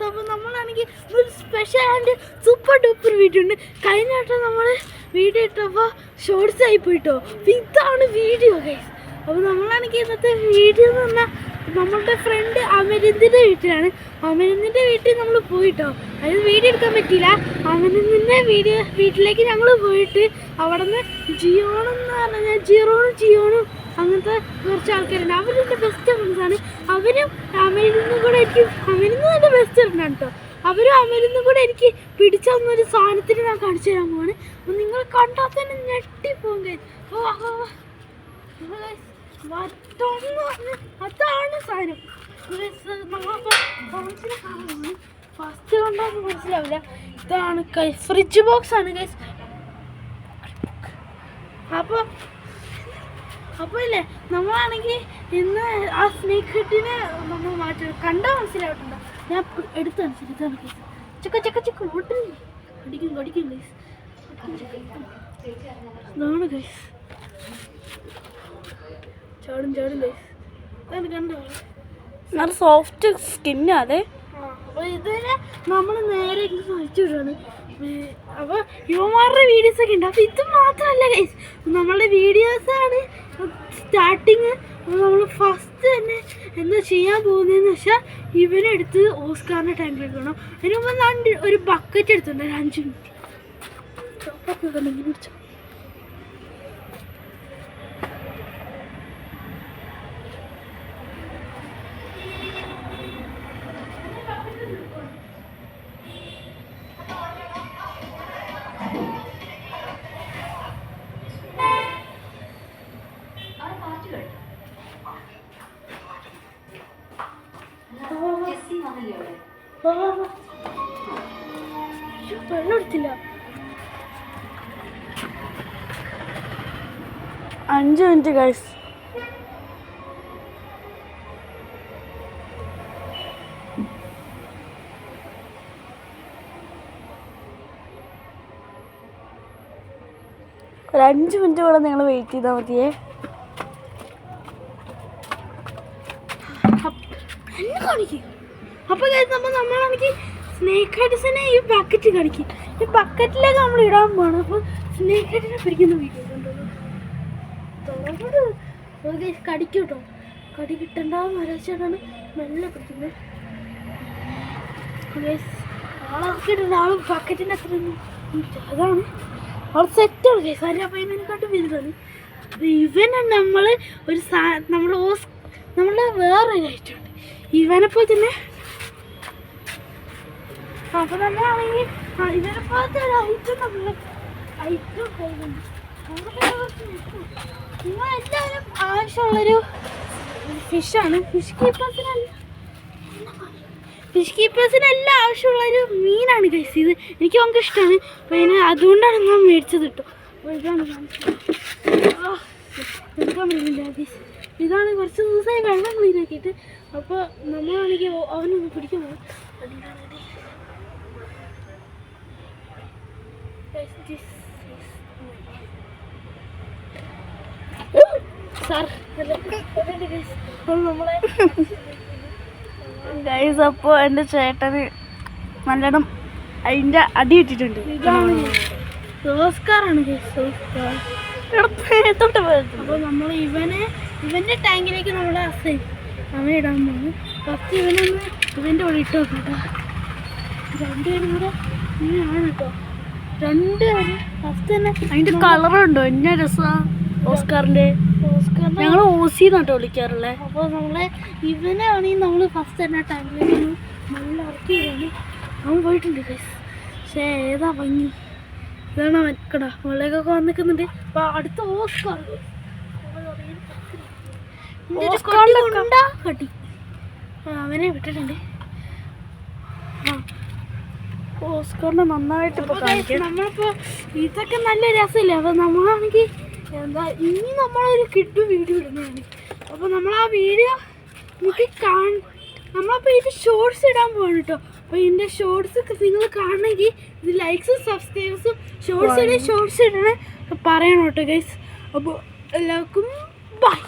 Guys. അപ്പോൾ നമ്മളാണെങ്കിൽ ഒരു special and super duper video ഉണ്ട്. കഴിഞ്ഞ വട്ടം നമ്മൾ വീഡിയോ ഇട്ടപ്പോൾ ഷോർട്സ് ആയി പോയിട്ടോ. ഇതാണ് വീഡിയോ ഗൈസ്. അപ്പോൾ നമ്മളാണെങ്കിൽ ഇന്നത്തെ വീഡിയോ എന്ന് പറഞ്ഞാൽ നമ്മളുടെ ഫ്രണ്ട് അമരിന്ദിൻ്റെ വീട്ടിലാണ്. അമരിന്ദിൻ്റെ വീട്ടിൽ നമ്മൾ പോയിട്ടോ. അതായത് വീഡിയോ എടുക്കാൻ പറ്റിയില്ല. അമരിന്ദിൻ്റെ വീട്ടിലേക്ക് ഞങ്ങൾ പോയിട്ട് അവിടെ നിന്ന് ജിയോണെന്ന് പറഞ്ഞാൽ ജിയോണും അങ്ങനത്തെ കുറച്ച് ആൾക്കാരുണ്ട്. അവരെൻ്റെ ബെസ്റ്റ് ഫ്രണ്ട്സാണ്. അവരും അമരിന്നും കൂടെ എനിക്ക് അമരിന്ന് എൻ്റെ ബെസ്റ്റ് ഫ്രണ്ടാണ് കേട്ടോ. അവരും അമരിന്നും കൂടെ എനിക്ക് പിടിച്ചു തന്നൊരു സാധനത്തിന് ഞാൻ കാണിച്ചു തരാൻ പോവാണ്. അപ്പോൾ നിങ്ങൾ കണ്ടാൽ തന്നെ ഞെട്ടിപ്പോകും ഗൈസ്. അതാണ് സാധനം. ഫസ്റ്റ് കണ്ടാൽ മനസ്സിലാവില്ല. ഇതാണ് ഫ്രിഡ്ജ് ബോക്സ് ആണ് ഗൈസ്. അപ്പോൾ ഇല്ലേ നമ്മളാണെങ്കിൽ ഇന്ന് ആ സ്നേക്ക് ഹെഡിനെ നമ്മൾ മാറ്റി കണ്ടാൽ മനസ്സിലായിട്ടുണ്ടോ? ഞാൻ എടുത്ത് കാണിച്ചിട്ടാണ് ഗൈസ്. ചക്ക ഓട്ടിൽ കടിക്കും ഗൈസ്. ഇതാണ് ഗൈസ്. ചാടും ഗൈസ്. അത് കണ്ടോ? നല്ല സോഫ്റ്റ് സ്കിന്നാ അതെ. അപ്പോൾ ഇതിനെ നമ്മൾ നേരെ സഹിച്ചു വിടുകയാണ്. അപ്പോൾ യുവമാരുടെ വീഡിയോസൊക്കെ ഉണ്ട്. അപ്പോൾ ഇത് മാത്രമല്ല ഗൈസ്, നമ്മളുടെ വീഡിയോസാണ് സ്റ്റാർട്ടിങ്. നമ്മൾ ഫസ്റ്റ് തന്നെ എന്താ ചെയ്യാൻ പോകുന്നതെന്ന് വെച്ചാൽ ഇവനെടുത്ത് ഓസ്കാറിൻ്റെ ടാങ്കിൽ എടുക്കണം. അതിന് മുമ്പ് ഞാൻ ഒരു ബക്കറ്റ് എടുത്തിട്ടുണ്ട്. ഒരു 5 മിനിറ്റ് ഇങ്ങനെ പിടിച്ചോ. വെള്ളം എടുത്തില്ല. 5 മിനിറ്റ് ഗൈസ്. ഒരു 5 മിനിറ്റ് കൂടെ നിങ്ങൾ വെയിറ്റ് ചെയ്താൽ മതിയേ. അപ്പോൾ നമ്മളാണെങ്കിൽ സ്നേക്ക് ഹെഡ്സിനെ ഈ ബക്കറ്റ് കടിക്കും. ഈ ബക്കറ്റിലേക്ക് നമ്മൾ ഇടാൻ പോകണം. അപ്പോൾ സ്നേക്ക് ഹെഡിനെ പിടിക്കുന്ന വീഡിയോ കണ്ടോളൂ. കടിക്കും കേട്ടോ. കടി കിട്ടണ്ടാന്ന് ആലോചിച്ചാണ് മെല്ലെ പിടിക്കുന്നത്. ആളാക്കിയിട്ടുണ്ട്. ആൾ ബക്കറ്റിൻ്റെ അത്ര അതാണ് ആൾ സെറ്റാണ് കേസ്. അതിനെക്കാട്ടും വലുതാണ്. ഇവനെ നമ്മൾ ഒരു നമ്മളെ വേറൊരു ഐറ്റമുണ്ട് ഇവനെപ്പോൾ തന്നെ. അപ്പോൾ നമ്മളാണെങ്കിൽ ഇവനെപ്പോലത്തെ ഒരു ഐറ്റം നിങ്ങളെല്ലാവരും ആവശ്യമുള്ളൊരു ഫിഷാണ്. ഫിഷ് കീപ്പേഴ്സിനെല്ലാം ആവശ്യമുള്ളൊരു മീനാണ് ഗൈസ്. ഇത് എനിക്ക് ഭയങ്കര ഇഷ്ടമാണ്. അപ്പോൾ അതുകൊണ്ടാണ് ഞാൻ മേടിച്ചത് കേട്ടോ. അപ്പോൾ ഇതാണ് കുറച്ച് ദിവസമായി വെള്ളം ക്ലീൻ ആക്കിയിട്ട്. അപ്പോൾ നമ്മളാണെങ്കിൽ അവനൊന്ന് പിടിക്കാൻ പോകും. ഗൈസ് അപ്പോൾ എൻ്റെ ചേട്ടന് നല്ലോണം അതിൻ്റെ അടി ഇട്ടിട്ടുണ്ട്. ഇതാണ് ഓസ്കാറാണ് ഗൈസ്. അപ്പോൾ നമ്മൾ ഇവൻ്റെ ടാങ്കിലേക്ക് നമ്മൾ അവനെ ഇടാൻ പോകുന്നു. ഫസ്റ്റ് ഇവൻ്റെ കൂടെ ഇട്ട് നോക്കട്ടോ. രണ്ടുപേരും കൂടെ ഇങ്ങനെയാണ് കേട്ടോ. രണ്ടുപേരും ഫസ്റ്റ് തന്നെ അതിൻ്റെ കളറുണ്ടോ എന്നാ രസമാണ് ഓസ്കാറിൻ്റെ. ഞങ്ങൾ ഓസി എന്നാട്ടോ വിളിക്കാറുള്ളത്. അപ്പോൾ ഇവനെ ആണെങ്കിൽ നമ്മൾ ഫസ്റ്റ് തന്നെ ടാങ്കിലേക്ക് നല്ല ഇറക്കി ഇടാണ്. അവൻ പോയിട്ടുണ്ട് ഗൈസ്. പക്ഷേ ഏതാ ഭംഗി. ഇതാണ് അവൻ കടാ മുകളിലേക്കൊക്കെ വന്നിക്കുന്നുണ്ട്. അപ്പോൾ അടുത്ത ഓസ്കാർ കട്ടി അവനെ വിട്ടിട്ടുണ്ട്. ഓസ്കാറിനെ നന്നായിട്ട് നമ്മളിപ്പോൾ ഇതൊക്കെ നല്ല രസമില്ലേ. അപ്പോൾ നമ്മളാണെങ്കിൽ എന്താ ഇനി നമ്മളൊരു കിഡു വീഡിയോ ഇടുന്നതാണ്. അപ്പോൾ നമ്മൾ ആ വീഡിയോ എനിക്ക് നമ്മളപ്പോൾ ഇതിൻ്റെ ഷോർട്സ് ഇടാൻ പോകണം കേട്ടോ. അപ്പോൾ ഇതിൻ്റെ ഷോർട്സ് നിങ്ങൾ കാണണമെങ്കിൽ ഇത് ലൈക്സും സബ്സ്ക്രൈബേഴ്സും ഷോർട്സ് ഇടണേ പറയണം കേട്ടോ ഗൈസ്. അപ്പോൾ എല്ലാവർക്കും ബൈ.